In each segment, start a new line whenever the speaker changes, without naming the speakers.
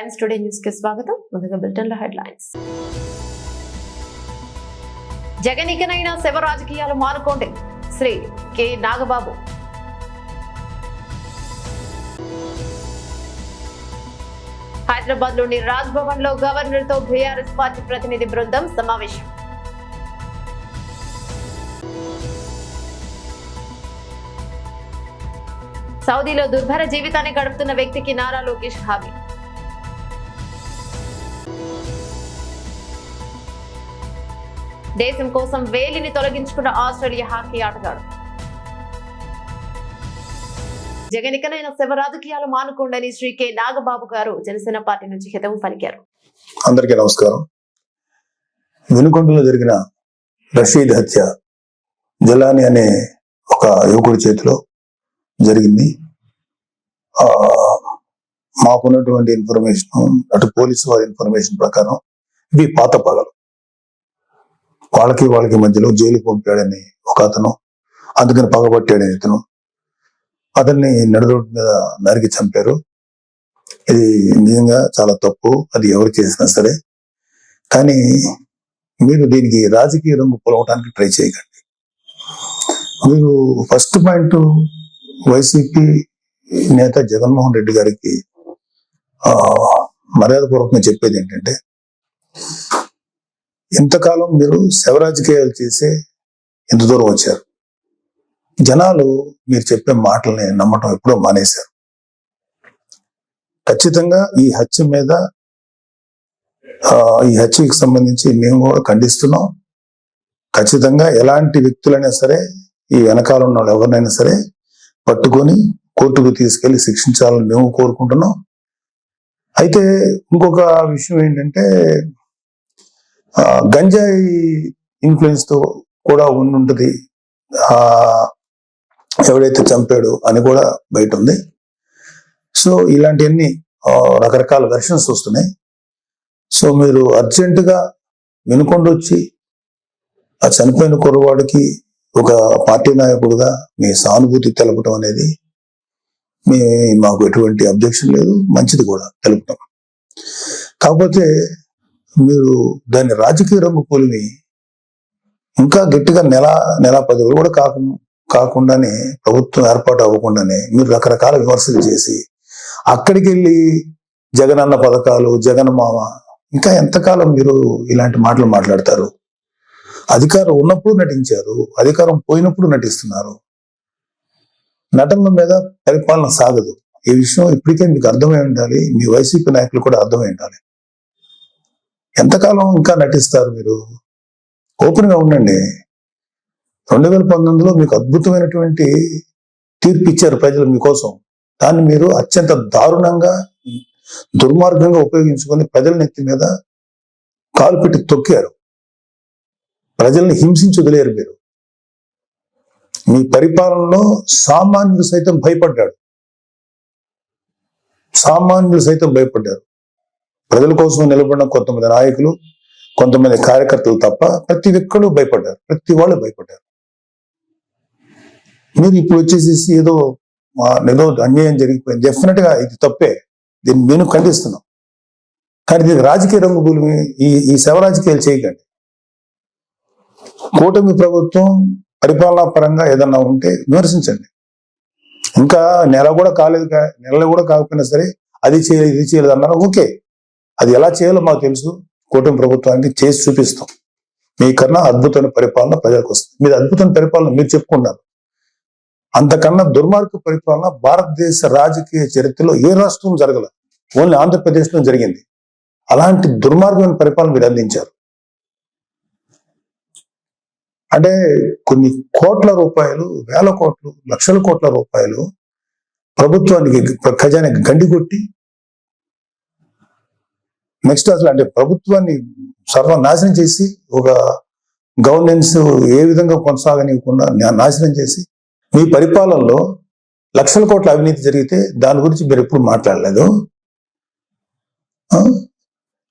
Times today news కి స్వాగతం. ముందుగా బులెటిన్ లో హెడ్లైన్స్. జగన్ ఇకనైనా శవ రాజకీయాలు మానుకోండి, శ్రీ కె నాగబాబు. హైదరాబాద్ లోని రాజ్ భవన్ లో గవర్నర్ తో బీఆర్ఎస్ పార్టీ ప్రతినిధి బృందం సమావేశం. సౌదీలో దుర్భర జీవితాన్ని గడుపుతున్న వ్యక్తికి నారా లోకేష్ హామీ. దేశం కోసం వేలిని తొలగించుకున్న ఆస్ట్రేలియా హాకీ ఆటగాడు. జగన్ ఇకనైనా శవ రాజకీయాలు మానుకోండని శ్రీ కె నాగబాబు గారు జనసేన పార్టీ నుంచి హితవు పలికారు.
అందరికీ నమస్కారం. వినుకొండలో జరిగిన రషీద్ హత్య జలాని అనే ఒక యువకుడి చేతిలో జరిగింది. మాకున్నటువంటి ఇన్ఫర్మేషన్, అటు పోలీసు వారి ఇన్ఫర్మేషన్ ప్రకారం ఇవి పాత పగలు. వాళ్ళకి మధ్యలో జైలుకి పంపాడని ఒక అతను, అందుకని పగబట్టాడని ఇతను, అతన్ని నడిరోడ్డు మీద నరికి చంపారు. ఇది నిజంగా చాలా తప్పు, అది ఎవరు చేసినా సరే. కానీ మీరు దీనికి రాజకీయ రంగు పొలవటానికి ట్రై చేయకండి. మీరు ఫస్ట్ పాయింట్, వైసీపీ నేత జగన్మోహన్ రెడ్డి గారికి మర్యాదపూర్వకంగా చెప్పేది ఏంటంటే, ఇంతకాలం మీరు శవ రాజకీయాలు చేసే ఎంత దూరం వచ్చారు. జనాలు మీరు చెప్పే మాటల్ని నమ్మటం ఎప్పుడో మానేశారు. ఖచ్చితంగా ఈ హత్యకి సంబంధించి మేము కూడా ఖండిస్తున్నాం. ఖచ్చితంగా ఎలాంటి వ్యక్తులైనా సరే, ఈ వెనకాల ఉన్న వాళ్ళు ఎవరినైనా సరే పట్టుకొని కోర్టుకు తీసుకెళ్లి శిక్షించాలని మేము కోరుకుంటున్నాం. అయితే ఇంకొక విషయం ఏంటంటే, గంజాయి ఇన్ఫ్లుయెన్స్ తో కూడా ఉండుంటది ఎవడైతే చంపాడు అని కూడా బయట ఉంది. సో ఇలాంటివన్నీ రకరకాల వెర్షన్స్ వస్తున్నాయి. సో మీరు అర్జెంటుగా వినుకొండ వచ్చి ఆ చనిపోయిన కుర్రవాడికి ఒక పార్టీ నాయకుడుగా మీ సానుభూతి తెలపడం అనేది మాకు ఎటువంటి అబ్జెక్షన్ లేదు, మంచిది కూడా తెలుపుతాం. కాకపోతే మీరు దాన్ని రాజకీయ రంగు పోలిమి ఇంకా గట్టిగా నెల 10 రోజులు కూడా కాకుండానే, ప్రభుత్వం ఏర్పాటు అవ్వకుండానే మీరు రకరకాల విమర్శలు చేసి అక్కడికి వెళ్ళి జగనన్న పథకాలు, జగన్ మామ, ఇంకా ఎంతకాలం మీరు ఇలాంటి మాటలు మాట్లాడతారు? అధికారం ఉన్నప్పుడు నటించారు, అధికారం పోయినప్పుడు నటిస్తున్నారు. నటనల మీద పరిపాలన సాగదు. ఈ విషయం ఇప్పటికే మీకు అర్థమై ఉండాలి, మీ వైసీపీ నాయకులు కూడా అర్థమై ఉండాలి. ఎంతకాలం ఇంకా నటిస్తారు మీరు? ఓపెన్ గా ఉండండి. 2019లో మీకు అద్భుతమైనటువంటి తీర్పు ఇచ్చారు ప్రజలు మీకోసం. దాన్ని మీరు అత్యంత దారుణంగా, దుర్మార్గంగా ఉపయోగించుకొని ప్రజల నెత్తి మీద కాలు పెట్టి తొక్కారు. ప్రజల్ని హింసించి వదిలేరు మీరు. మీ పరిపాలనలో సామాన్యులు సైతం భయపడ్డారు. ప్రజల కోసం నిలబడిన కొంతమంది నాయకులు, కొంతమంది కార్యకర్తలు తప్ప ప్రతి ఒక్కరు భయపడ్డారు. ప్రతి వాళ్ళు భయపడ్డారు. మీరు ఇప్పుడు వచ్చేసేసి ఏదో అన్యాయం జరిగిపోయింది, డెఫినెట్ గా ఇది తప్పే, దీన్ని నేను ఖండిస్తున్నాం. కానీ దీనికి రాజకీయ రంగు భూమి, ఈ శవ రాజకీయాలు చేయకండి. కూటమి ప్రభుత్వం పరిపాలనా పరంగా ఏదన్నా ఉంటే విమర్శించండి. ఇంకా నెల కూడా కాకపోయినా సరే అది చేయలేదు, ఇది చేయలేదు అన్నారు. ఓకే, అది ఎలా చేయాలో మాకు తెలుసు. కూటమి ప్రభుత్వానికి చేసి చూపిస్తాం. మీకన్నా అద్భుతమైన పరిపాలన ప్రజలకు వస్తుంది. మీరు అద్భుతమైన పరిపాలన మీరు చెప్పుకున్నారు. అంతకన్నా దుర్మార్గ పరిపాలన భారతదేశ రాజకీయ చరిత్రలో ఏ రాష్ట్రం జరగల, ఓన్లీ ఆంధ్రప్రదేశ్ లో జరిగింది. అలాంటి దుర్మార్గమైన పరిపాలన మీరు అందించారు. అంటే కొన్ని కోట్ల రూపాయలు, వేల కోట్లు, లక్షల కోట్ల రూపాయలు ప్రభుత్వానికి, ఖజానాకి గండి కొట్టి, నెక్స్ట్ అసలు అంటే ప్రభుత్వాన్ని సర్వనాశనం చేసి, ఒక గవర్నెన్స్ ఏ విధంగా కొనసాగనివ్వకుండా నాశనం చేసి, మీ పరిపాలనలో లక్షల కోట్ల అవినీతి జరిగితే దాని గురించి మీరు ఎప్పుడు మాట్లాడలేదు.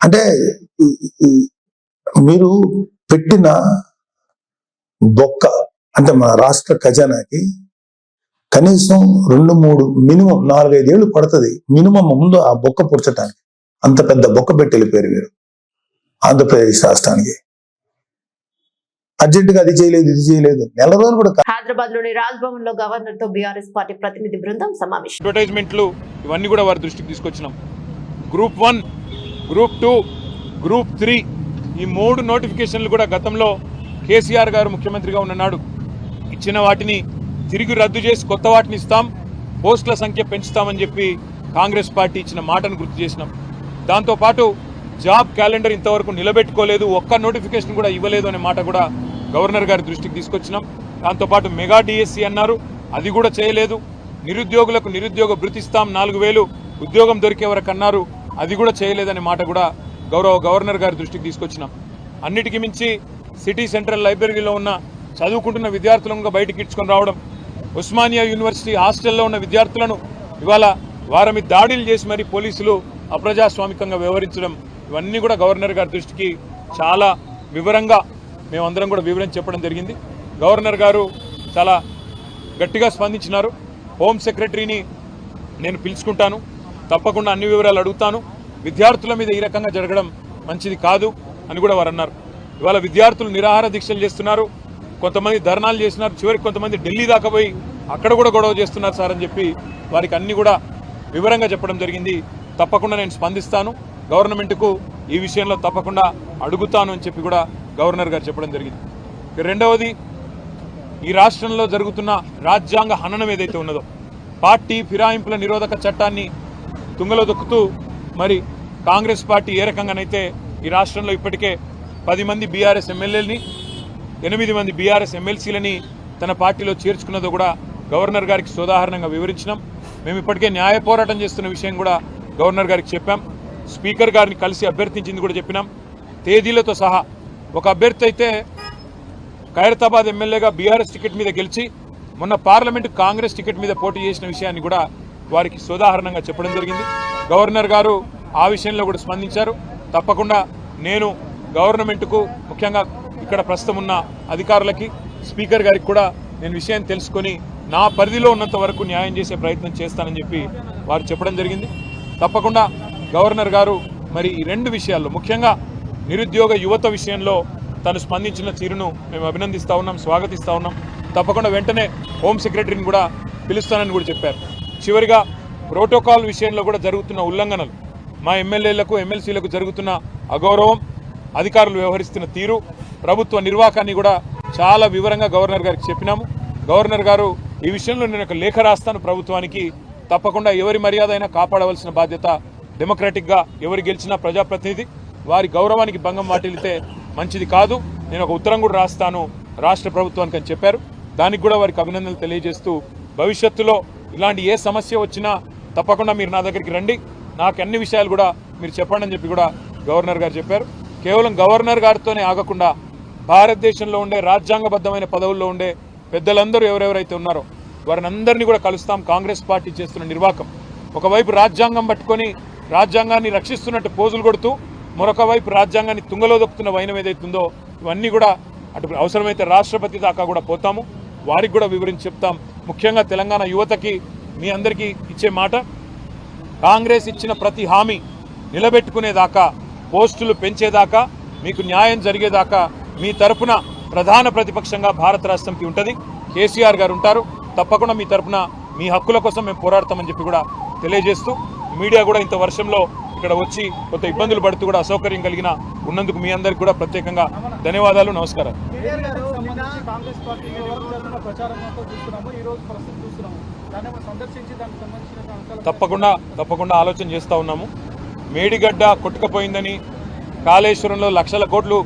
అంటే మీరు పెట్టిన బొక్క, అంటే మన రాష్ట్ర ఖజానాకి కనీసం 2-3 మినిమం 4-5 ఏళ్ళు పడుతుంది మినిమం ముందు ఆ బొక్క పుడ్చడానికి. అంత పెద్ద బొక్క పెట్టి వెళ్ళిపోయారు మీరు ఆంధ్రప్రదేశ్ రాష్ట్రానికి. అర్జెంటుగా అది చేయలేదు ఇది చేయలేదు, నెల రోజులు కూడా
హైదరాబాద్ లోని రాజ్భవన్ లో గవర్నర్ తో బీఆర్ఎస్ పార్టీ ప్రతినిధి బృందం సమావేశం.
అడ్వర్టైజ్మెంట్లు ఇవన్నీ కూడా వారి దృష్టికి తీసుకొచ్చినాం. గ్రూప్ 1, గ్రూప్ 2, గ్రూప్ 3 ఈ 3 నోటిఫికేషన్లు కూడా గతంలో కేసీఆర్ గారు ముఖ్యమంత్రిగా ఉన్ననాడు ఇచ్చిన వాటిని తిరిగి రద్దు చేసి కొత్త వాటిని ఇస్తాం, పోస్టుల సంఖ్య పెంచుతామని చెప్పి కాంగ్రెస్ పార్టీ ఇచ్చిన మాటను గుర్తు చేసినాం. దాంతోపాటు జాబ్ క్యాలెండర్ ఇంతవరకు నిలబెట్టుకోలేదు, ఒక్క నోటిఫికేషన్ కూడా ఇవ్వలేదు అనే మాట కూడా గవర్నర్ గారి దృష్టికి తీసుకొచ్చినాం. దాంతోపాటు మెగా డిఎస్సి అన్నారు, అది కూడా చేయలేదు. నిరుద్యోగులకు నిరుద్యోగ భృతిస్తాం 4000 ఉద్యోగం దొరికే వరకు అన్నారు, అది కూడా చేయలేదనే మాట కూడా గవర్నర్ గారి దృష్టికి తీసుకొచ్చినాం. అన్నిటికీ మించి సిటీ సెంట్రల్ లైబ్రరీలో ఉన్న చదువుకుంటున్న విద్యార్థులను బయటికి ఇడ్చుకొని రావడం, ఉస్మానియా యూనివర్సిటీ హాస్టల్లో ఉన్న విద్యార్థులను ఇవాళ వారి మీద దాడులు చేసి మరి పోలీసులు అప్రజాస్వామికంగా వ్యవహరించడం, ఇవన్నీ కూడా గవర్నర్ గారి దృష్టికి చాలా వివరంగా మేమందరం కూడా వివరించి చెప్పడం జరిగింది. గవర్నర్ గారు చాలా గట్టిగా స్పందించినారు. హోమ్ సెక్రటరీని నేను పిలుచుకుంటాను, తప్పకుండా అన్ని వివరాలు అడుగుతాను, విద్యార్థుల మీద ఈ రకంగా జరగడం మంచిది కాదు అని కూడా వారు అన్నారు. ఇవాళ విద్యార్థులు నిరాహార దీక్షలు చేస్తున్నారు, కొంతమంది ధర్నాలు చేస్తున్నారు, చివరికి కొంతమంది ఢిల్లీ దాకా పోయి అక్కడ కూడా గొడవ చేస్తున్నారు సార్ అని చెప్పి వారికి అన్ని కూడా వివరంగా చెప్పడం జరిగింది. తప్పకుండా నేను స్పందిస్తాను, గవర్నమెంట్కు ఈ విషయంలో తప్పకుండా అడుగుతాను అని చెప్పి కూడా గవర్నర్ గారు చెప్పడం జరిగింది. రెండవది, ఈ రాష్ట్రంలో జరుగుతున్న రాజ్యాంగ హననం ఏదైతే ఉన్నదో, పార్టీ ఫిరాయింపుల నిరోధక చట్టాన్ని తుంగలో దొక్కుతూ మరి కాంగ్రెస్ పార్టీ ఏ రకంగానైతే ఈ రాష్ట్రంలో ఇప్పటికే 10 మంది బీఆర్ఎస్ ఎమ్మెల్యేలని 8 మంది బీఆర్ఎస్ ఎమ్మెల్సీలని తన పార్టీలో చేర్చుకున్నదో కూడా గవర్నర్ గారికి సోదాహరణంగా వివరించినాం. మేము ఇప్పటికే న్యాయ పోరాటం చేస్తున్న విషయం కూడా గవర్నర్ గారికి చెప్పాం. స్పీకర్ గారిని కలిసి అభ్యర్థించింది కూడా చెప్పినాం, తేదీలతో సహా. ఒక అభ్యర్థి అయితే ఖైరతాబాద్ ఎమ్మెల్యేగా బీఆర్ఎస్ టికెట్ మీద గెలిచి మొన్న పార్లమెంటు కాంగ్రెస్ టికెట్ మీద పోటీ చేసిన విషయాన్ని కూడా వారికి సోదాహరణంగా చెప్పడం జరిగింది. గవర్నర్ గారు ఆ విషయంలో కూడా స్పందించారు. తప్పకుండా నేను గవర్నమెంట్కు, ముఖ్యంగా ఇక్కడ ప్రస్తుతం ఉన్న అధికారులకి, స్పీకర్ గారికి కూడా నేను విషయం తెలుసుకొని నా పరిధిలో ఉన్నంత వరకు న్యాయం చేసే ప్రయత్నం చేస్తానని చెప్పి వారు చెప్పడం జరిగింది. తప్పకుండా గవర్నర్ గారు మరి ఈ 2 విషయాల్లో, ముఖ్యంగా నిరుద్యోగ యువత విషయంలో తను స్పందించిన తీరును మేము అభినందిస్తూ ఉన్నాం, స్వాగతిస్తూ ఉన్నాం. తప్పకుండా వెంటనే హోమ్ సెక్రటరీని కూడా పిలుస్తానని కూడా చెప్పారు. చివరిగా ప్రోటోకాల్ విషయంలో కూడా జరుగుతున్న ఉల్లంఘనలు, మా ఎమ్మెల్యేలకు ఎమ్మెల్సీలకు జరుగుతున్న అగౌరవం, అధికారులు వ్యవహరిస్తున్న తీరు, ప్రభుత్వ నిర్వాహకాన్ని కూడా చాలా వివరంగా గవర్నర్ గారికి చెప్పినాము. గవర్నర్ గారు ఈ విషయంలో నేను ఒక లేఖ రాస్తాను ప్రభుత్వానికి, తప్పకుండా ఎవరి మర్యాద అయినా కాపాడవలసిన బాధ్యత డెమోక్రాటిక్గా, ఎవరు గెలిచినా ప్రజాప్రతినిధి, వారి గౌరవానికి భంగం వాటిల్లితే మంచిది కాదు, నేను ఒక ఉత్తరం కూడా రాస్తాను రాష్ట్ర ప్రభుత్వానికి అని చెప్పారు. దానికి కూడా వారికి అభినందనలు తెలియజేస్తూ, భవిష్యత్తులో ఇలాంటి ఏ సమస్య వచ్చినా తప్పకుండా మీరు నా దగ్గరికి రండి, నాకు అన్ని విషయాలు కూడా మీరు చెప్పండి అని చెప్పి కూడా గవర్నర్ గారు చెప్పారు. కేవలం గవర్నర్ గారితోనే ఆగకుండా భారతదేశంలో ఉండే రాజ్యాంగబద్ధమైన పదవుల్లో ఉండే పెద్దలందరూ ఎవరెవరైతే ఉన్నారో వారిని అందరినీ కూడా కలుస్తాం. కాంగ్రెస్ పార్టీ చేస్తున్న నిర్వాకం, ఒకవైపు రాజ్యాంగం పట్టుకొని రాజ్యాంగాన్ని రక్షిస్తున్నట్టు పోజులు కొడుతూ, మరొక వైపు రాజ్యాంగాన్ని తుంగలో దొక్కుతున్న వైనం ఏదైతుందో, ఇవన్నీ కూడా అటు అవసరమైతే రాష్ట్రపతి దాకా కూడా పోతాము, వారికి కూడా వివరించి చెప్తాం. ముఖ్యంగా తెలంగాణ యువతకి మీ అందరికీ ఇచ్చే మాట, కాంగ్రెస్ ఇచ్చిన ప్రతి హామీ నిలబెట్టుకునేదాకా, పోస్టులు పెంచేదాకా, మీకు న్యాయం జరిగేదాకా మీ తరపున ప్రధాన ప్రతిపక్షంగా భారత రాష్ట్రంకి ఉంటుంది, కేసీఆర్ గారు ఉంటారు. తప్పకుండా మీ తరపున మీ హక్కుల కోసం మేము పోరాడతామని చెప్పి కూడా తెలియజేస్తూ, మీడియా కూడా ఇంత వర్షంలో ఇక్కడ వచ్చి కొంత ఇబ్బందులు పడుతూ కూడా అసౌకర్యం కలిగిన ఉన్నందుకు మీ అందరికీ కూడా ప్రత్యేకంగా ధన్యవాదాలు, నమస్కారం. తప్పకుండా ఆలోచన చేస్తూ ఉన్నాము. మేడిగడ్డ కొట్టుకుపోయిందని, కాళేశ్వరంలో లక్షల కోట్లు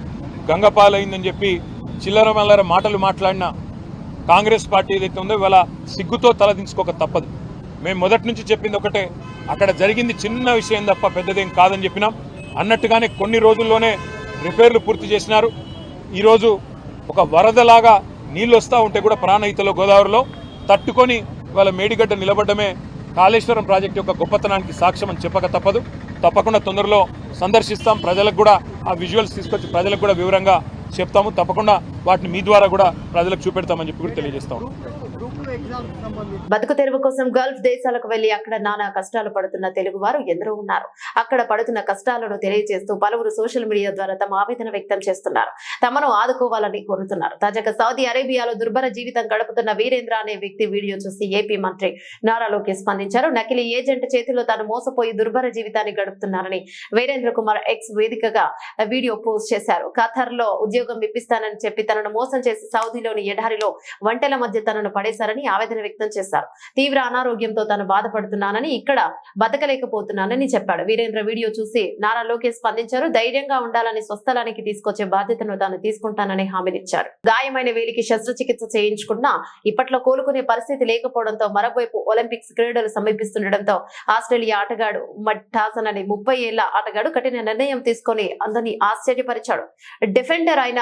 గంగపాలైందని చెప్పి చిల్లర మల్లర మాటలు మాట్లాడిన కాంగ్రెస్ పార్టీ ఏదైతే ఉందో ఇవాళ సిగ్గుతో తలదించుకోక తప్పదు. మేము మొదటి నుంచి చెప్పింది ఒకటే, అక్కడ జరిగింది చిన్న విషయం తప్ప పెద్దదేం కాదని చెప్పినాం. అన్నట్టుగానే కొన్ని రోజుల్లోనే రిపేర్లు పూర్తి చేసినారు. ఈరోజు ఒక వరదలాగా నీళ్ళు వస్తూ ఉంటే కూడా ప్రాణహితలో గోదావరిలో తట్టుకొని ఇవాళ మేడిగడ్డ నిలబడ్డమే కాళేశ్వరం ప్రాజెక్టు యొక్క గొప్పతనానికి సాక్ష్యం అని చెప్పక తప్పదు. తప్పకుండా తొందరలో సందర్శిస్తాం, ప్రజలకు కూడా ఆ విజువల్స్ తీసుకొచ్చి ప్రజలకు కూడా వివరంగా చెప్తాము. తప్పకుండా వాటిని మీ ద్వారా కూడా ప్రజలకు చూపెడతామని చెప్పి కూడా తెలియజేస్తాము.
ఎగ్జామ్స్ సంబంధించి
బతుకు తెరువు కోసం గల్ఫ్ దేశాలకు వెళ్లి అక్కడ నానా కష్టాలు పడుతున్న తెలుగు వారు ఎందరో ఉన్నారు. అక్కడ పడుతున్న కష్టాలను తెలియజేస్తూ పలువురు సోషల్ మీడియా ద్వారా తమ ఆవేదన వ్యక్తం చేస్తున్నారు. తమను ఆదుకోవాలని కోరుతున్నారు. తాజాగా సౌదీ అరేబియాలో దుర్భర జీవితం గడుపుతున్న వీరేంద్ర అనే వ్యక్తి వీడియో చూసి ఏపీ మంత్రి నారా లోకేష్ స్పందించారు. నకిలీ ఏజెంట్ చేతిలో తాను మోసపోయి దుర్భర జీవితాన్ని గడుపుతున్నారని వీరేంద్ర కుమార్ ఎక్స్ వేదికగా వీడియో పోస్ట్ చేశారు. ఖతర్ లో ఉద్యోగం ఇప్పిస్తానని చెప్పి తనను మోసం చేసి సౌదీలోని ఎడారిలో వంటల మధ్య తనను పడేశారని ఆవేదన వ్యక్తం చేశారు. తీవ్ర అనారోగ్యంతో తాను బాధపడుతున్నానని, ఇక్కడ బతకలేకపోతున్నానని చెప్పాడు. వీరేంద్ర వీడియో చూసి నారా లోకేష్ స్పందించారు. ధైర్యంగా ఉండాలని, స్వస్థలానికి తీసుకొచ్చే బాధ్యతను తాను తీసుకుంటానని హామీనిచ్చారు. గాయమైన వేలికి శస్త్రచికిత్స చేయించుకున్నా ఇప్పట్లో కోలుకునే పరిస్థితి లేకపోవడంతో మరోవైపు ఒలింపిక్స్ క్రీడలు సమీపిస్తుండటంతో ఆస్ట్రేలియా ఆటగాడు మట్టాసన్ అనే 30 ఏళ్ల ఆటగాడు కఠిన నిర్ణయం తీసుకొని అందరినీ ఆశ్చర్యపరిచాడు. డిఫెండర్ అయిన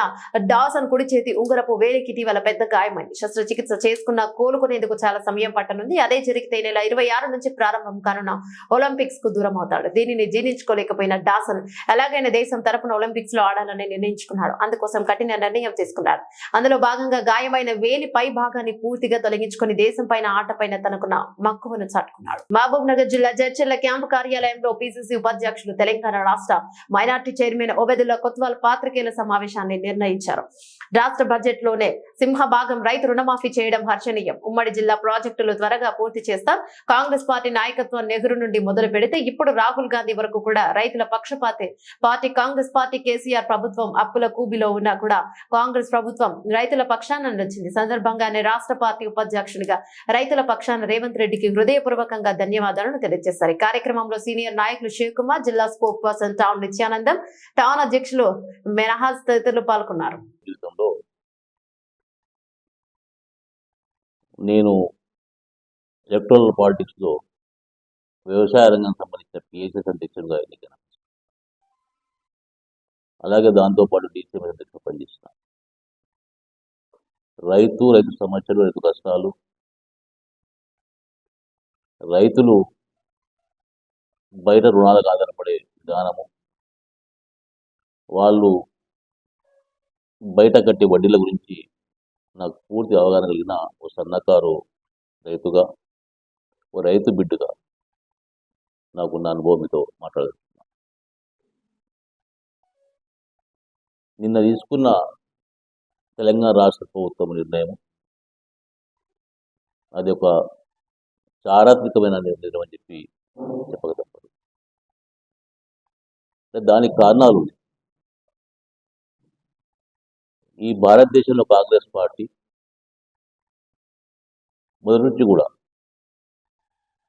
డాసన్ కుడి చేతి ఉంగరపు వేలికి ఇటీవల పెద్ద గాయమైంది. శస్త్రచికిత్స చేసుకున్న కోలుకునేందుకు చాలా సమయం పట్టనుంది. అదే జరిగితే నెల 26 నుంచి ప్రారంభం కానున్న ఒలింపిక్స్ కు దూరం అవుతాడు. దీనిని జీర్ణించుకోలేకపోయిన డాసన్ ఎలాగైనా దేశం తరపున ఒలింపిక్స్ లో ఆడాలని నిర్ణయించుకున్నాడు. అందుకోసం కఠిన నిర్ణయం తీసుకున్నాడు. అందులో భాగంగా గాయమైన వేలి పై భాగాన్ని పూర్తిగా తొలగించుకుని దేశం పైన ఆటపైన తనకున్న మక్కువను చాటుకున్నాడు. మహబూబ్ నగర్ జిల్లా జడ్చర్ల క్యాంపు కార్యాలయంలో పిసిసి ఉపాధ్యక్షులు, తెలంగాణ రాష్ట్ర మైనార్టీ చైర్మన్ ఓబెదుల్లా కొత్వాల్ పాత్రికేయుల సమావేశాన్ని నిర్ణయించారు. రాష్ట్ర బడ్జెట్ లోనే సింహభాగం రైతు రుణమాఫీ చేయడం హర్షణీయం. ఉమ్మడి జిల్లా ప్రాజెక్టులు త్వరగా పూర్తి చేస్తాం. కాంగ్రెస్ పార్టీ నాయకత్వం నెహ్రూ నుండి మొదలు పెడితే ఇప్పుడు రాహుల్ గాంధీ వరకు కూడా రైతుల పక్షపాతి పార్టీ కాంగ్రెస్ పార్టీ. కేసీఆర్ ప్రభుత్వం అప్పుల కూబిలో ఉన్నా కూడా కాంగ్రెస్ ప్రభుత్వం రైతుల పక్షాన నిలిచింది. సందర్భంగానే రాష్ట్ర పార్టీ ఉపాధ్యక్షునిగా రైతుల పక్షాన రేవంత్ రెడ్డికి హృదయపూర్వకంగా ధన్యవాదాలను తెలియజేశారు. ఈ కార్యక్రమంలో సీనియర్ నాయకులు శివకుమార్, జిల్లా స్పోక్ పర్సన్ టౌన్ నిత్యానందం, టౌన్ అధ్యక్షులు మెనహాజ్ తదితరులు పాల్గొన్నారు.
నేను ఎలక్టోరల్ పాలిటిక్స్లో వ్యవసాయ రంగం సంబంధించిన పిఎస్ఎస్ అధ్యక్షుడిగా ఎన్నికైన, అలాగే దాంతోపాటు డీసీఎం అధ్యక్షుడు పనిచేస్తున్నాను. రైతు సమస్యలు, రైతు కష్టాలు, రైతులు బయట రుణాలకు ఆధారపడే విధానము, వాళ్ళు బయట కట్టే వడ్డీల గురించి నాకు పూర్తి అవగాహన కలిగిన ఓ సన్నకారు రైతుగా, ఓ రైతు బిడ్డగా నాకున్న అనుభవం మీతో మాట్లాడుతున్నాను. నిన్న తీసుకున్న తెలంగాణ రాష్ట్ర ప్రభుత్వం నిర్ణయం అది ఒక చారిత్రాత్మకమైన నిర్ణయం అని చెప్పి చెప్పక తప్పదు. దానికి కారణాలు ఉన్నాయి. ఈ భారతదేశంలో కాంగ్రెస్ పార్టీ మొదటి నుంచి కూడా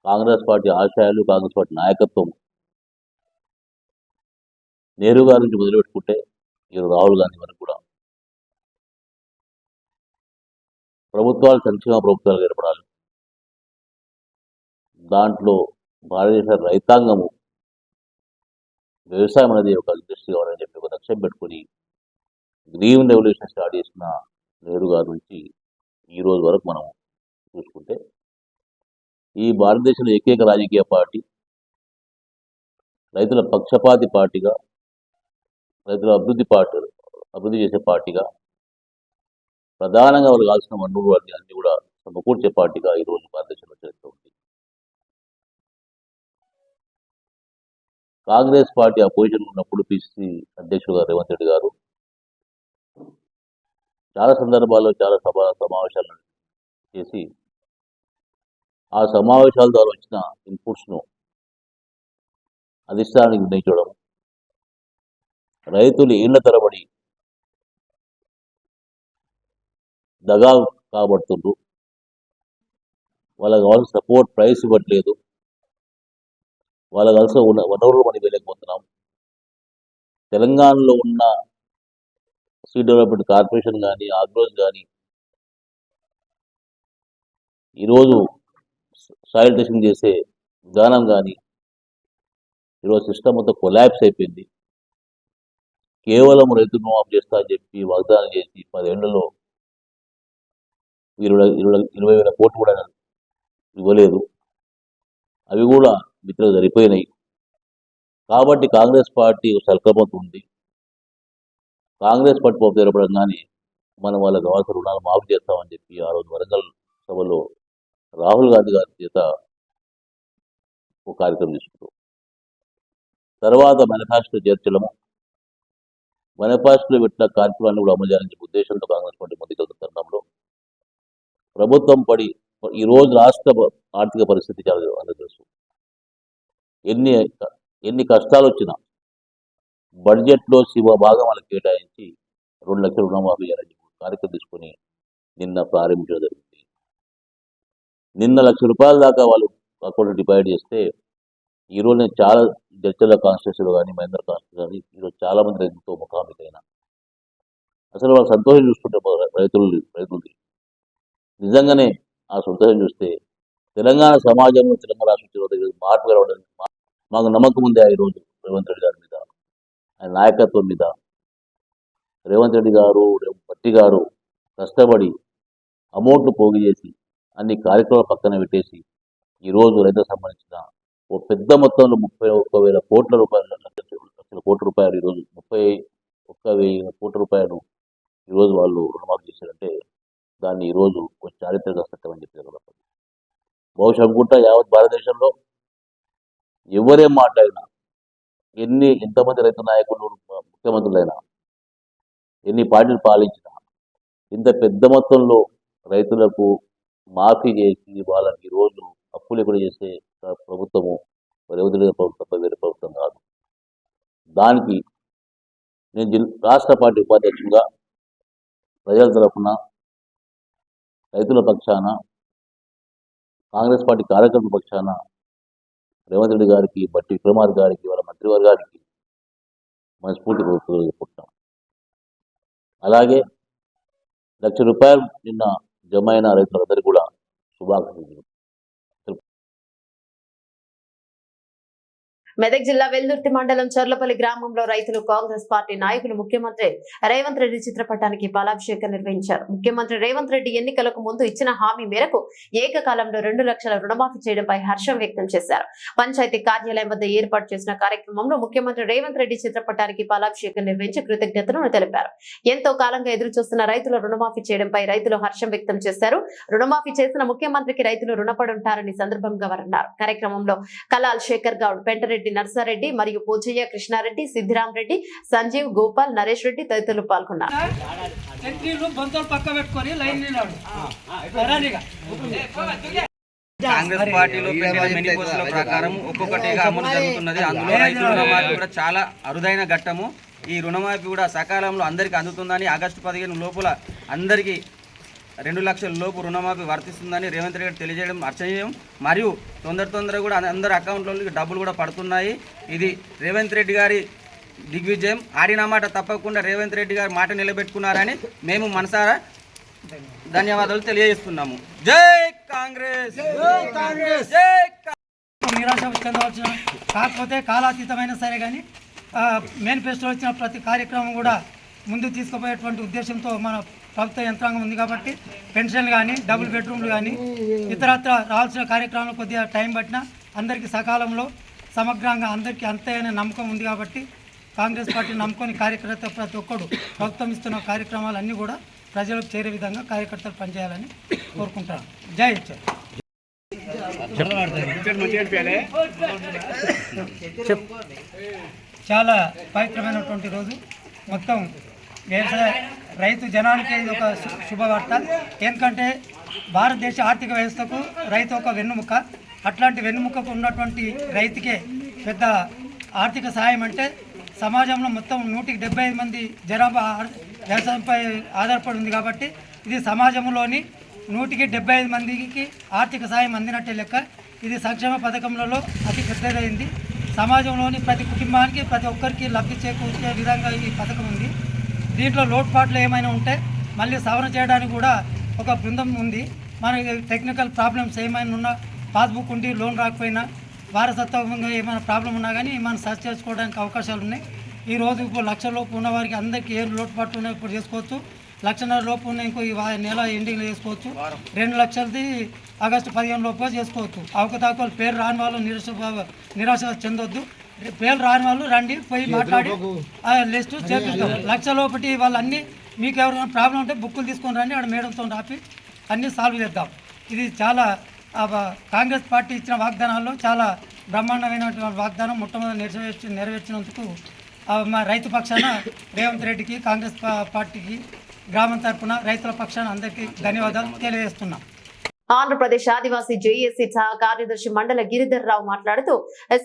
కాంగ్రెస్ పార్టీ ఆశయాలు, కాంగ్రెస్ పార్టీ నాయకత్వం నెహ్రూ గారి నుంచి మొదలుపెట్టుకుంటే ఈరోజు రాహుల్ గాంధీ వరకు కూడా ప్రభుత్వాలు సంక్షేమ ప్రభుత్వాలు ఏర్పడాలి, దాంట్లో భారతదేశ రైతాంగము వ్యవసాయం అనేది ఒక ఇండస్ట్రీ కావాలని చెప్పి ఒక లక్ష్యం పెట్టుకుని గ్రీన్ రెవల్యూషన్ స్టార్ట్ చేసిన నెహ్రూ గారి నుంచి ఈ రోజు వరకు మనం చూసుకుంటే ఈ భారతదేశంలో ఏకైక రాజకీయ పార్టీ, రైతుల పక్షపాతి పార్టీగా, రైతుల అభివృద్ధి చేసే పార్టీగా, ప్రధానంగా వాళ్ళు కావాల్సిన వనరులు అన్ని కూడా సమకూర్చే పార్టీగా ఈరోజు భారతదేశంలో చరిత్ర ఉంది. కాంగ్రెస్ పార్టీ అపోజిషన్ ఉన్నప్పుడు పిసిసి అధ్యక్షుడుగా రేవంత్ రెడ్డి గారు చాలా సందర్భాల్లో చాలా సమావేశాలను చేసి ఆ సమావేశాల ద్వారా వచ్చిన ఇన్పుట్స్ను అధిష్టానానికి నిర్ణయించడం, రైతులు ఏళ్ల తరబడి దగా కాబడుతుండ్రు, వాళ్ళకి కావాల్సిన సపోర్ట్ ప్రైస్ ఇవ్వట్లేదు, వాళ్ళకి కావాల్సిన వనరులు మనం ఇవ్వలేకపోతున్నాం. తెలంగాణలో ఉన్న సీడ్ డెవలప్మెంట్ కార్పొరేషన్ కానీ, ఆగ్రోస్ కానీ ఈరోజు సాయిల్ టెస్టింగ్ చేసే విధానం కానీ ఈరోజు సిస్టమ్ అంతా కొలాప్స్ అయిపోయింది. కేవలం రైతు రుణమాఫీ చేస్తా అని చెప్పి వాగ్దానం చేసి 10 ఏళ్లలో 20,000 కోట్లు కూడా ఇవ్వలేదు. అవి కూడా మిత్రులు సరిపోయినాయి. కాబట్టి కాంగ్రెస్ పార్టీ సల్కమవుతుంది. కాంగ్రెస్ పార్టీ ఏర్పడంగానే మనం వాళ్ళకి కావాల్సిన రుణాలు మాఫీ చేస్తామని చెప్పి ఆ రోజు వరంగల్ సభలో రాహుల్ గాంధీ గారి చేత ఒక కార్యక్రమం తీసుకుంటాం. తర్వాత మేనిఫెస్టో చేర్చడము, మేనిఫెస్టోలో పెట్టిన కార్యక్రమాన్ని కూడా అమలు చేయాలని ఉద్దేశంతో కాంగ్రెస్ పార్టీ ముందుకెళ్తున్న తరుణంలో ప్రభుత్వం ఈరోజు రాష్ట్ర ఆర్థిక పరిస్థితి చాలా అందరూ తెలుసు. ఎన్ని కష్టాలు వచ్చినా బడ్జెట్లో భాగం వాళ్ళకి కేటాయించి 2 లక్షల రుణమాఫీ చేయాలని కార్యక్రమం తీసుకొని నిన్న ప్రారంభించడం జరిగింది. నిన్న ₹1,00,000 దాకా వాళ్ళు అకౌంట్ డిపాజిట్ చేస్తే ఈరోజు నేను చాలా జడ్చర్ల కాన్స్టిట్యూన్సీలో కానీ మహేంద్ర కాన్స్టిట్యూన్సీ కానీ ఈరోజు చాలా మంది రైతులతో ముఖాముఖికైనా అసలు వాళ్ళ సంతోషం చూస్తుంటే రైతులది నిజంగానే ఆ సంతోషం చూస్తే తెలంగాణ సమాజంలో తెలంగాణ రాష్ట్రంలో మార్పు కలవడానికి మాకు నమ్మకం ఉంది. ఈరోజు రేవంత్ రెడ్డి గారి మీద, ఆయన నాయకత్వం మీద, రేవంత్ రెడ్డి గారు పట్టి గారు కష్టపడి అమౌంట్లు పోగు చేసి అన్ని కార్యక్రమాలు పక్కన పెట్టేసి ఈరోజు రైతులకు సంబంధించిన ఓ పెద్ద మొత్తంలో 31,000 కోట్ల రూపాయలు, లక్షల కోట్ల రూపాయలు ఈరోజు 31,000 కోట్ల రూపాయలు ఈరోజు వాళ్ళు రుణమాఫీ చేశారంటే దాన్ని ఈరోజు ఒక చారిత్రక సత్యం అని చెప్పి బహుశా అనుకుంటా యావత్ భారతదేశంలో ఎవరేం మాట్లాడినా, ఎంతమంది రైతు నాయకులు ముఖ్యమంత్రులైనా, ఎన్ని పార్టీలు పాలించినా ఇంత పెద్ద మొత్తంలో రైతులకు మాఫీ చేసి వాళ్ళకి ఈరోజు అప్పులు కూడా చేసే ప్రభుత్వము రేవంత్ రెడ్డి ప్రభుత్వం తప్ప వేరే ప్రభుత్వం కాదు. దానికి నేను రాష్ట్ర పార్టీ ఉపాధ్యక్షుడిగా ప్రజల తరఫున, రైతుల పక్షాన, కాంగ్రెస్ పార్టీ కార్యకర్తల పక్షాన రేవంత్ రెడ్డి గారికి, బట్టి విక్రమార్క గారికి, వాళ్ళ మంత్రివర్గానికి మనస్ఫూర్తి చెప్పుకుంటున్నాం. అలాగే ₹1,00,000 నిన్న జమ అయిన రైతులందరికీ కూడా శుభాకాంక్షలు.
మెదక్ జిల్లా వెల్దుర్తి మండలం చర్లపల్లి గ్రామంలో రైతులు కాంగ్రెస్ పార్టీ నాయకులు ముఖ్యమంత్రి రేవంత్ రెడ్డి చిత్రపటానికి పాలాభిషేకం నిర్వహించారు. ముఖ్యమంత్రి రేవంత్ రెడ్డి ఎన్నికలకు ముందు ఇచ్చిన హామీ మేరకు ఏకకాలంలో 2 లక్షల రుణమాఫీ చేయడంపై హర్షం వ్యక్తం చేశారు. పంచాయతీ కార్యాలయం వద్ద ఏర్పాటు చేసిన కార్యక్రమంలో ముఖ్యమంత్రి రేవంత్ రెడ్డి చిత్రపటానికి పాలాభిషేకం నిర్వహించి కృతజ్ఞతలను తెలిపారు. ఎంతో కాలంగా ఎదురు చూస్తున్న రైతుల రుణమాఫీ చేయడంపై రైతులు హర్షం వ్యక్తం చేశారు. రుణమాఫీ చేసిన ముఖ్యమంత్రికి రైతులు రుణపడుంటారని సందర్భంగా వారన్నారు. కార్యక్రమంలో కలాల్ శేఖర్ గౌడ్, పెంటరెడ్డి నర్సారెడ్డి మరియు పూజయ్య, కృష్ణారెడ్డి, సిద్ధిరామ్ రెడ్డి, సంజీవ్, గోపాల్, నరేష్ రెడ్డి తదితరులు పాల్గొన్నారు.
కాంగ్రెస్ పార్టీలో పెట్టిన మేనిఫెస్టోల ప్రకారం ఒక్కొక్కటిగా అమలు జరుగుతున్నది. అందులో రైతు రుణమాఫీ కూడా చాలా అరుదైన ఘట్టము. ఈ రుణమాఫీ కూడా సకాలంలో అందరికీ అందుతుందని, ఆగస్టు 15 లోపల అందరికీ 2 లక్షల లోపు రుణమాఫీ వర్తిస్తుందని రేవంత్ రెడ్డి తెలియజేయడం అర్చనీయం. మరియు తొందరగా కూడా అందరి అకౌంట్లోకి డబ్బులు కూడా పడుతున్నాయి. ఇది రేవంత్ రెడ్డి గారి దిగ్విజయం. ఆడిన మాట తప్పకుండా రేవంత్ రెడ్డి గారు మాట నిలబెట్టుకున్నారని మేము మనసారా ధన్యవాదాలు తెలియజేస్తున్నాము. జై కాంగ్రెస్!
నిరాశ చెందవచ్చున, కాకపోతే కాలాతీతమైన సరే కానీ మేనిఫెస్టో వచ్చిన ప్రతి కార్యక్రమం కూడా ముందుకు తీసుకుపోయేటువంటి ఉద్దేశంతో మన ప్రభుత్వ యంత్రాంగం ఉంది కాబట్టి పెన్షన్లు కానీ, డబుల్ బెడ్రూమ్లు కానీ, ఇతరత్ర రావాల్సిన కార్యక్రమాలు కొద్దిగా టైం పట్టినా అందరికీ సకాలంలో సమగ్రంగా అందరికీ అంతైన నమ్మకం ఉంది కాబట్టి కాంగ్రెస్ పార్టీ నమ్ముకొని కార్యకర్త ప్రతి ఒక్కరు ప్రభుత్వం ఇస్తున్న కార్యక్రమాలన్నీ కూడా ప్రజలకు చేరే విధంగా కార్యకర్తలు పనిచేయాలని కోరుకుంటాను. జై హింద్. చాలా పవిత్రమైనటువంటి రోజు. మొత్తం వ్యవసాయ రైతు జనానికి ఇది ఒక శుభవార్త. ఎందుకంటే భారతదేశ ఆర్థిక వ్యవస్థకు రైతు ఒక వెన్నుముక. అట్లాంటి వెన్నుముకకు ఉన్నటువంటి రైతుకే పెద్ద ఆర్థిక సహాయం అంటే సమాజంలో మొత్తం 175 మంది జనాభా వ్యవసాయంపై ఆధారపడి ఉంది కాబట్టి ఇది సమాజంలోని 175 మందికి ఆర్థిక సాయం అందినట్టే లెక్క. ఇది సంక్షేమ పథకంలో అతి పెద్దదైంది. సమాజంలోని ప్రతి కుటుంబానికి ప్రతి ఒక్కరికి లబ్ధి చేకూర్చే విధంగా ఈ పథకం ఉంది. దీంట్లో లోటుపాట్లు ఏమైనా ఉంటే మళ్ళీ సవరణ చేయడానికి కూడా ఒక బృందం ఉంది. మనకి టెక్నికల్ ప్రాబ్లమ్స్ ఏమైనా ఉన్నా, పాస్బుక్ ఉండి లోన్ రాకపోయినా, వారసత్వంగా ఏమైనా ప్రాబ్లం ఉన్నా కానీ మనం సర్చ్ చేసుకోవడానికి అవకాశాలు ఉన్నాయి. ఈరోజు ఇప్పుడు 1,00,000 లోపు ఉన్న వారికి అందరికీ ఏ లోటుపాట్లు ఉన్నాయో ఇప్పుడు చేసుకోవచ్చు. 1,00,000 లోపు ఉన్న ఇంకో ఈ నెల ఎండింగ్లో చేసుకోవచ్చు. 2 లక్షలది ఆగస్టు 15 లోపు చేసుకోవచ్చు. అవకతవకలు పేరు రాని వాళ్ళు నిరాశ చెందొద్దు. పేరు రాని వాళ్ళు రండి, పోయి మాట్లాడి లిస్టు చేపిస్తాం. 1,00,000 లోపటి వాళ్ళన్నీ మీకు ఎవరైనా ప్రాబ్లం ఉంటే బుక్కులు తీసుకొని రండి, ఆడ మేడంతో రాపి అన్నీ సాల్వ్ చేద్దాం. ఇది చాలా కాంగ్రెస్ పార్టీ ఇచ్చిన వాగ్దానాల్లో చాలా బ్రహ్మాండమైనటువంటి వాగ్దానం మొట్టమొదటి నెరవేర్చినందుకు మా రైతు పక్షాన రేవంత్ రెడ్డికి, కాంగ్రెస్ పార్టీకి, గ్రామం తరఫున రైతుల పక్షాన అందరికీ ధన్యవాదాలు తెలియజేస్తున్నాం.
ఆంధ్రప్రదేశ్ ఆదివాసీ జేఏసీ కార్యదర్శి మండల గిరిధర్ రావు మాట్లాడుతూ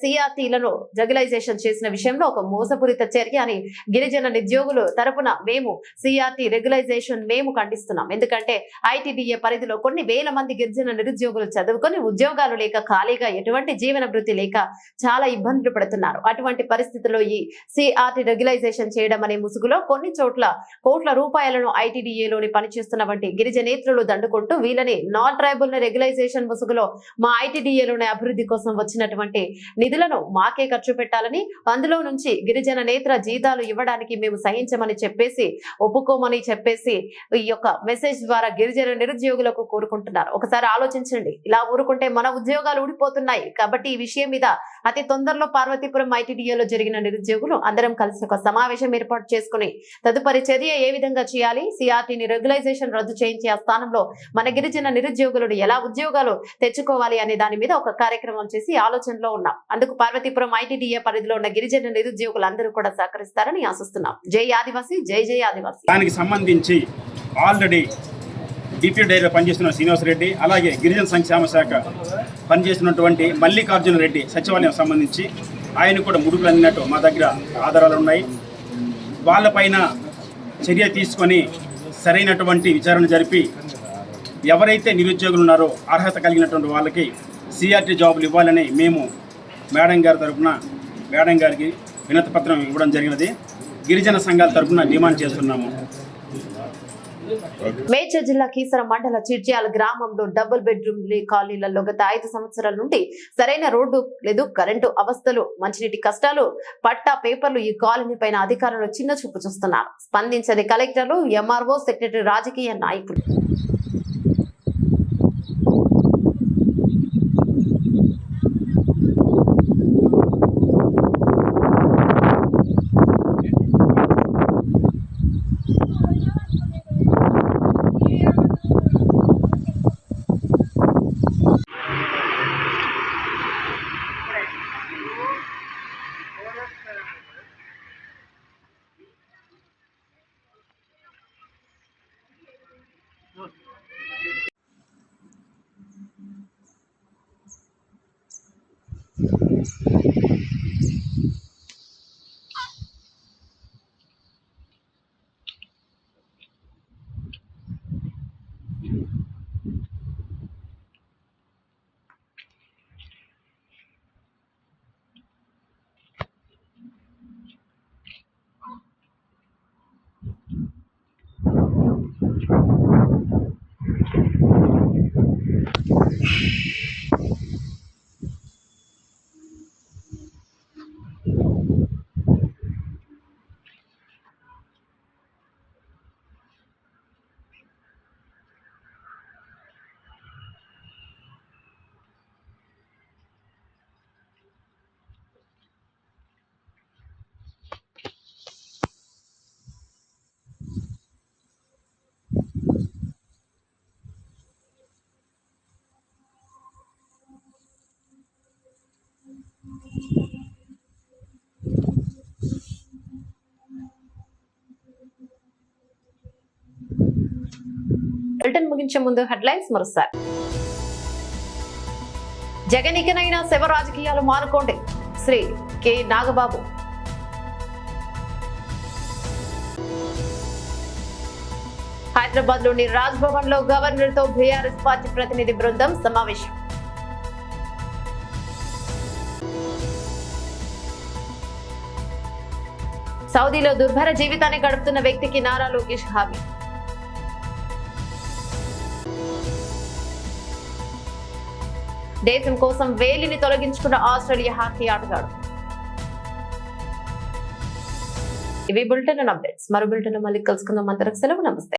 సిఆర్టీలను రెగ్యులైజేషన్ చేసిన విషయంలో ఒక మోసపూరిత చర్య అని గిరిజన నిరుద్యోగులు తరపున మేము సిఆర్టీ రెగ్యులైజేషన్ మేము ఖండిస్తున్నాం. ఎందుకంటే ఐటీడీఏ పరిధిలో కొన్ని వేల మంది గిరిజన నిరుద్యోగులు చదువుకొని ఉద్యోగాలు లేక ఖాళీగా ఎటువంటి జీవన వృత్తి లేక చాలా ఇబ్బందులు పడుతున్నారు. అటువంటి పరిస్థితుల్లో ఈ సిఆర్టీ రెగ్యులైజేషన్ చేయడం అనే ముసుగులో కొన్ని చోట్ల కోట్ల రూపాయలను ఐటీడీఏలోని పనిచేస్తున్న వంటి గిరిజనేతరులు దండుకుంటూ వీళ్ళని నాన్ ట్రైబల్ రెగ్యులైజేషన్ ముసుగులో మా ఐటీడీఏలోని అభివృద్ధి కోసం వచ్చినటువంటి నిధులను మాకే ఖర్చు పెట్టాలని, అందులో నుంచి గిరిజన నేత్ర జీతాలు ఇవ్వడానికి మేము సహించమని చెప్పేసి ఒప్పుకోమని చెప్పేసి ఈ యొక్క మెసేజ్ ద్వారా గిరిజన నిరుద్యోగులకు కోరుకుంటున్నారు. ఒకసారి ఆలోచించండి, ఇలా ఊరుకుంటే మన ఉద్యోగాలు ఊడిపోతున్నాయి. కాబట్టి ఈ విషయం మీద అతి తొందరలో పార్వతీపురం ఐటీడీఏలో జరిగిన నిరుద్యోగులు అందరం కలిసి ఒక సమావేశం ఏర్పాటు చేసుకుని తదుపరి చర్య ఏ విధంగా చేయాలి, సిఆర్టీని రెగ్యులైజేషన్ రద్దు చేయించి ఆ స్థానంలో మన గిరిజన నిరుద్యోగులు ఎలా ఉద్యోగాలు తెచ్చుకోవాలి అనే దాని మీద ఒక కార్యక్రమం చేసి ఆలోచనలో ఉన్నాం. అందుకు పార్వతీపురం ఐటీడీఏ పరిధిలో ఉన్న గిరిజన నిరుద్యోగులందరూ కూడా సహకరిస్తారని ఆశిస్తున్నాం. జై ఆదివాసీ, జై జై ఆదివాసీ.
దానికి సంబంధించి ఆల్రెడీ డిప్యూటీ డైరెక్టర్ పనిచేస్తున్న శ్రీనివాసరెడ్డి, అలాగే గిరిజన సంక్షేమ శాఖ పనిచేస్తున్నటువంటి మల్లికార్జున రెడ్డి సచివాలయం సంబంధించి ఆయన కూడా ముడుపులు అందినట్టు మా దగ్గర ఆధారాలు ఉన్నాయి. వాళ్ళపైన చర్య తీసుకొని సరైనటువంటి విచారణ జరిపి ఎవరైతే నిరుద్యోగులు ఉన్నారో అర్హత కలిగినటువంటి వాళ్ళకి సిఆర్టీ జాబులు ఇవ్వాలని మేము మేడం గారి తరఫున మేడం గారికి వినతి పత్రం ఇవ్వడం జరిగినది. గిరిజన సంఘాల తరఫున డిమాండ్ చేస్తున్నాము.
మేడ్చల్ జిల్లా కీసర మండల చిర్యాల గ్రామంలో డబుల్ బెడ్రూమ్ కాలనీలలో గత 5 సంవత్సరాల నుండి సరైన రోడ్డు లేదు, కరెంటు అవస్థలు, మంచినీటి కష్టాలు, పట్టా పేపర్లు ఈ కాలనీ పైన అధికారులు చిన్న చూపు చూస్తున్నారు. స్పందించని కలెక్టర్లు, ఎంఆర్ఓ, సెక్రటరీ, రాజకీయ నాయకులు. బులెటిన్ ముగించే ముందు హెడ్లైన్స్ మరోసారి. జగన్ ఇకనైనా శవ రాజకీయాలు మానుకోండి, శ్రీ కె నాగబాబు. హైదరాబాద్ లోని రాజ్ భవన్ లో గవర్నర్ తో బీఆర్ఎస్ పార్టీ ప్రతినిధి బృందం సమావేశం. సౌదీలో దుర్భర జీవితాన్ని గడుపుతున్న వ్యక్తికి నారా లోకేష్ హామీ. దేశం కోసం వేలిని తొలగించుకున్న ఆస్ట్రేలియా హాకీ ఆటగాడు. ఇవి బులెటిన్ అప్డేట్స్. మరో బులెటిన్ మళ్ళీ కలుసుకుందాం. అందరికి సెలవు. నమస్తే.